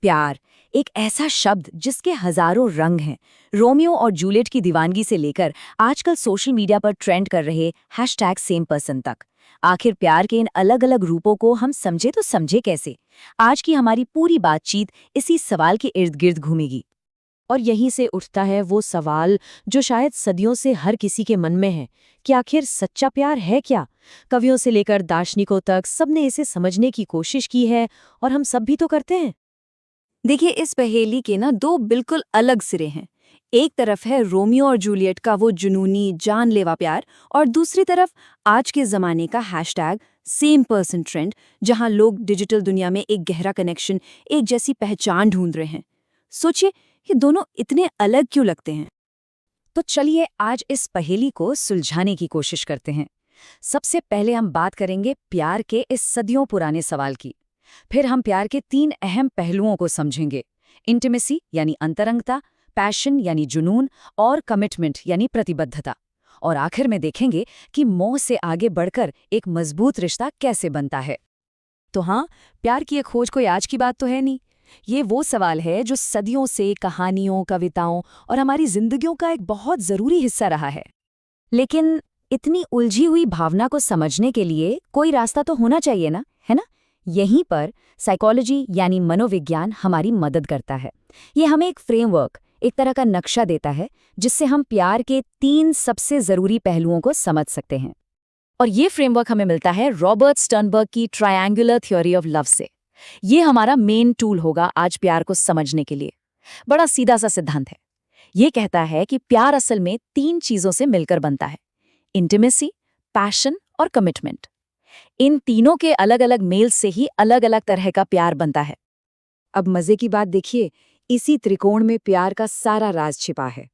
प्यार, एक ऐसा शब्द जिसके हजारों रंग हैं। रोमियो और जूलियट की दीवानगी से लेकर आजकल सोशल मीडिया पर ट्रेंड कर रहे #SamePerson तक। आखिर प्यार के इन अलग अलग रूपों को हम समझे तो समझे कैसे? आज की हमारी पूरी बातचीत इसी सवाल के इर्द गिर्द घूमेगी। और यहीं से उठता है वो सवाल जो शायद सदियों से हर किसी के मन में है कि आखिर सच्चा प्यार है क्या। कवियों से लेकर दार्शनिकों तक सबने इसे समझने की कोशिश की है, और हम सब भी तो करते हैं। देखिए, इस पहेली के ना दो बिल्कुल अलग सिरे हैं। एक तरफ है रोमियो और जूलियट का वो जुनूनी जानलेवा प्यार, और दूसरी तरफ आज के जमाने का #SamePerson ट्रेंड, जहां लोग डिजिटल दुनिया में एक गहरा कनेक्शन, एक जैसी पहचान ढूंढ रहे हैं। सोचिए, ये दोनों इतने अलग क्यों लगते हैं? तो चलिए आज इस पहेली को सुलझाने की कोशिश करते हैं। सबसे पहले हम बात करेंगे प्यार के इस सदियों पुराने सवाल की। फिर हम प्यार के 3 अहम पहलुओं को समझेंगे: इंटीमेसी यानी अंतरंगता, पैशन यानी जुनून, और कमिटमेंट यानी प्रतिबद्धता। और आखिर में देखेंगे कि मोह से आगे बढ़कर एक मजबूत रिश्ता कैसे बनता है। तो हाँ, प्यार की ये खोज कोई आज की बात तो है नहीं। ये वो सवाल है जो सदियों से कहानियों, कविताओं और हमारी जिंदगियों का एक बहुत जरूरी हिस्सा रहा है। लेकिन इतनी उलझी हुई भावना को समझने के लिए कोई रास्ता तो होना चाहिए ना, है ना? यहीं पर साइकोलॉजी यानी मनोविज्ञान हमारी मदद करता है। ये हमें एक फ्रेमवर्क, एक तरह का नक्शा देता है जिससे हम प्यार के 3 सबसे जरूरी पहलुओं को समझ सकते हैं। और ये फ्रेमवर्क हमें मिलता है रॉबर्ट स्टर्नबर्ग की ट्रायंगुलर थ्योरी ऑफ लव से। ये हमारा मेन टूल होगा आज प्यार को समझने के लिए। बड़ा सीधा सा सिद्धांत है। ये कहता है कि प्यार असल में 3 चीजों से मिलकर बनता है: इंटीमेसी, पैशन और कमिटमेंट। इन तीनों के अलग अलग मेल से ही अलग अलग तरह का प्यार बनता है। अब मजे की बात देखिए, इसी त्रिकोण में प्यार का सारा राज छिपा है।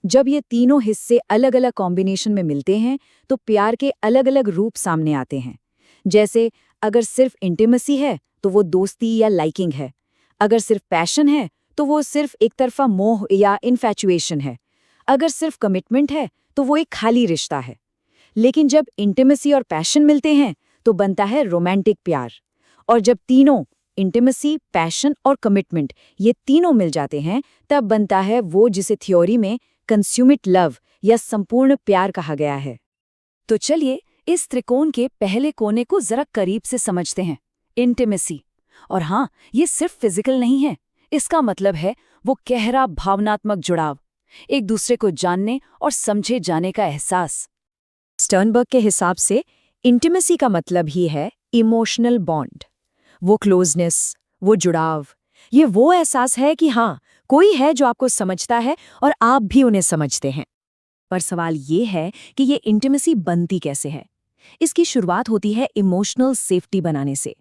जब ये तीनों हिस्से अलग अलग कॉम्बिनेशन में मिलते हैं तो प्यार के अलग अलग रूप सामने आते हैं। जैसे अगर सिर्फ इंटीमेसी है तो वो दोस्ती या लाइकिंग है। अगर सिर्फ पैशन है तो वो सिर्फ एक तरफा मोह या इन्फैचुएशन है। अगर सिर्फ कमिटमेंट है तो वो एक खाली रिश्ता है। लेकिन जब इंटीमेसी और पैशन मिलते हैं तो बनता है रोमांटिक प्यार। और जब तीनों, इंटीमेसी, पैशन और कमिटमेंट, ये तीनों मिल जाते हैं, तब बनता है वो जिसे थ्योरी में कंस्यूमेट लव या संपूर्ण प्यार कहा गया है। तो चलिए इस त्रिकोण के पहले कोने को जरा करीब से समझते हैं, इंटीमेसी। और हाँ, ये सिर्फ फिजिकल नहीं है। इसका मतलब है वो गहरा भावनात्मक जुड़ाव, एक दूसरे को जानने और समझे जाने का एहसास। स्टर्नबर्ग के हिसाब से इंटीमेसी का मतलब ही है इमोशनल बॉन्ड। वो क्लोजनेस, वो जुड़ाव, ये वो एहसास है कि हाँ, कोई है जो आपको समझता है और आप भी उन्हें समझते हैं। पर सवाल ये है कि ये इंटीमेसी बनती कैसे है? इसकी शुरुआत होती है इमोशनल सेफ्टी बनाने से।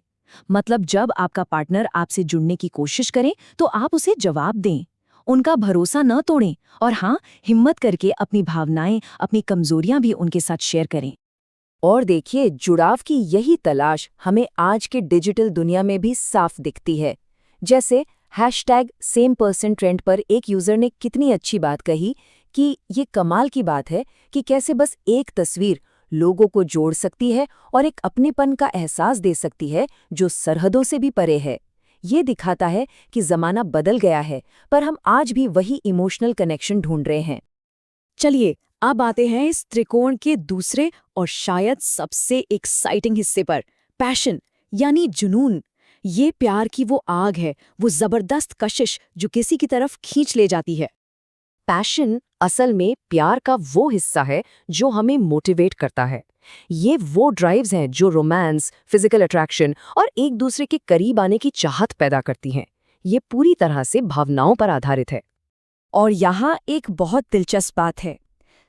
मतलब जब आपका पार्टनर आपसे जुड़ने की कोशिश करे तो आप उसे जवाब दें, उनका भरोसा न तोड़ें, और हाँ, हिम्मत करके अपनी भावनाएं, अपनी कमजोरियां भी उनके साथ शेयर करें। और देखिए, जुड़ाव की यही तलाश हमें आज के डिजिटल दुनिया में भी साफ दिखती है। जैसे #SamePerson ट्रेंड पर एक यूजर ने कितनी अच्छी बात कही कि ये कमाल की बात है कि कैसे बस एक तस्वीर लोगों को जोड़ सकती है और एक अपनेपन का एहसास दे सकती है जो सरहदों से भी परे है। ये दिखाता है कि जमाना बदल गया है, पर हम आज भी वही इमोशनल कनेक्शन ढूंढ रहे हैं। चलिए अब आते हैं इस त्रिकोण के दूसरे और शायद सबसे एक्साइटिंग हिस्से पर, पैशन यानी जुनून। ये प्यार की वो आग है, वो जबरदस्त कशिश जो किसी की तरफ खींच ले जाती है। पैशन असल में प्यार का वो हिस्सा है जो हमें मोटिवेट करता है। ये वो ड्राइव्स हैं जो रोमांस, फिजिकल अट्रैक्शन और एक दूसरे के करीब आने की चाहत पैदा करती हैं। ये पूरी तरह से भावनाओं पर आधारित है। और यहाँ एक बहुत दिलचस्प बात है।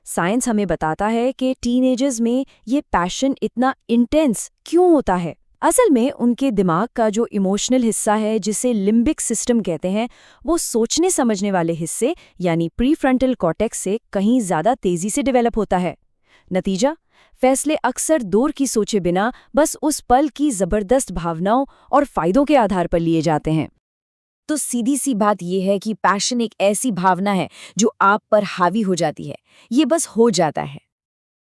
साइंस हमें बताता है कि टीनेजर्स में ये पैशन इतना इंटेंस क्यों होता है। असल में उनके दिमाग का जो इमोशनल हिस्सा है, जिसे लिम्बिक सिस्टम कहते हैं, वो सोचने समझने वाले हिस्से यानी प्रीफ्रंटल कॉर्टेक्स से कहीं ज़्यादा तेज़ी से डेवलप होता है। नतीजा, फैसले अक्सर दूर की सोचे बिना बस उस पल की ज़बरदस्त भावनाओं और फ़ायदों के आधार पर लिए जाते हैं। तो सीधी सी बात यह है कि पैशन एक ऐसी भावना है जो आप पर हावी हो जाती है, ये बस हो जाता है।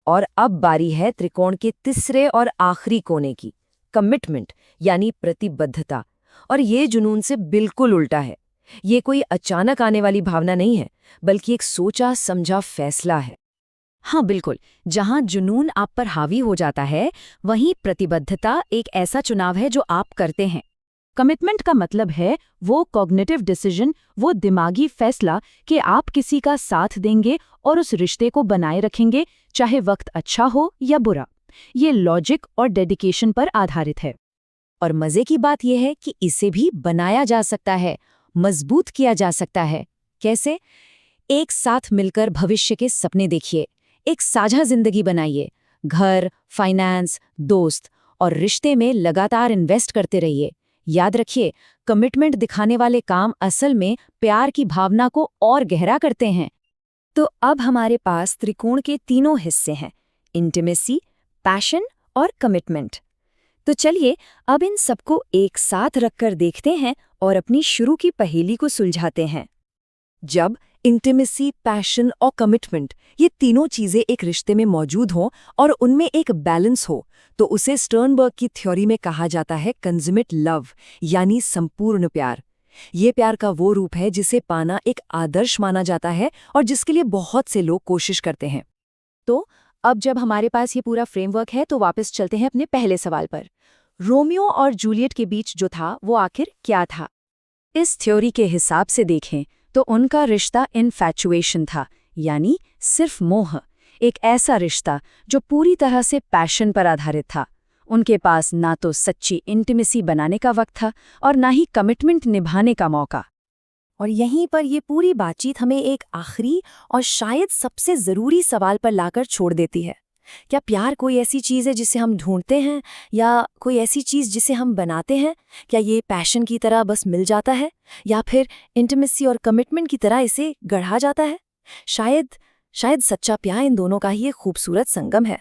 और अब बारी है त्रिकोण के तीसरे और आखिरी कोने की, कमिटमेंट यानी प्रतिबद्धता। और ये जुनून से बिल्कुल उल्टा है। ये कोई अचानक आने वाली भावना नहीं है, बल्कि एक सोचा समझा फैसला है। हाँ बिल्कुल, जहाँ जुनून आप पर हावी हो जाता है, वहीं प्रतिबद्धता एक ऐसा चुनाव है जो आप करते हैं। कमिटमेंट का मतलब है वो कॉग्निटिव डिसीजन, वो दिमागी फैसला कि आप किसी का साथ देंगे और उस रिश्ते को बनाए रखेंगे, चाहे वक्त अच्छा हो या बुरा। ये लॉजिक और डेडिकेशन पर आधारित है। और मजे की बात यह है कि इसे भी बनाया जा सकता है, मजबूत किया जा सकता है। कैसे? एक साथ मिलकर भविष्य के सपने देखिए, एक साझा जिंदगी बनाइए, घर, फाइनेंस, दोस्त और रिश्ते में लगातार इन्वेस्ट करते रहिए। याद रखिए, कमिटमेंट दिखाने वाले काम असल में प्यार की भावना को और गहरा करते हैं। तो अब हमारे पास त्रिकोण के तीनों हिस्से हैं, इंटीमेसी, पैशन और कमिटमेंट। तो चलिए अब इन सबको एक साथ रखकर देखते हैं और अपनी शुरू की पहेली को सुलझाते हैं। जब इंटीमेसी, पैशन और कमिटमेंट ये तीनों चीजें एक रिश्ते में मौजूद हों और उनमें एक बैलेंस हो, तो उसे स्टर्नबर्ग की थ्योरी में कहा जाता है कंज्यूमेट लव, यानी संपूर्ण प्यार। ये प्यार का वो रूप है जिसे पाना एक आदर्श माना जाता है और जिसके लिए बहुत से लोग कोशिश करते हैं। तो अब जब हमारे पास ये पूरा फ्रेमवर्क है, तो वापस चलते हैं अपने पहले सवाल पर। रोमियो और जूलियट के बीच जो था वो आखिर क्या था? इस थ्योरी के हिसाब से देखें तो उनका रिश्ता इनफैचुएशन था, यानी सिर्फ मोह। एक ऐसा रिश्ता जो पूरी तरह से पैशन पर आधारित था। उनके पास ना तो सच्ची इंटीमेसी बनाने का वक्त था और ना ही कमिटमेंट निभाने का मौका। और यहीं पर ये पूरी बातचीत हमें एक आखिरी और शायद सबसे ज़रूरी सवाल पर लाकर छोड़ देती है। क्या प्यार कोई ऐसी चीज़ है जिसे हम ढूंढते हैं, या कोई ऐसी चीज़ जिसे हम बनाते हैं? क्या ये पैशन की तरह बस मिल जाता है, या फिर इंटीमेसी और कमिटमेंट की तरह इसे गढ़ा जाता है? शायद सच्चा प्यार इन दोनों का ही एक खूबसूरत संगम है।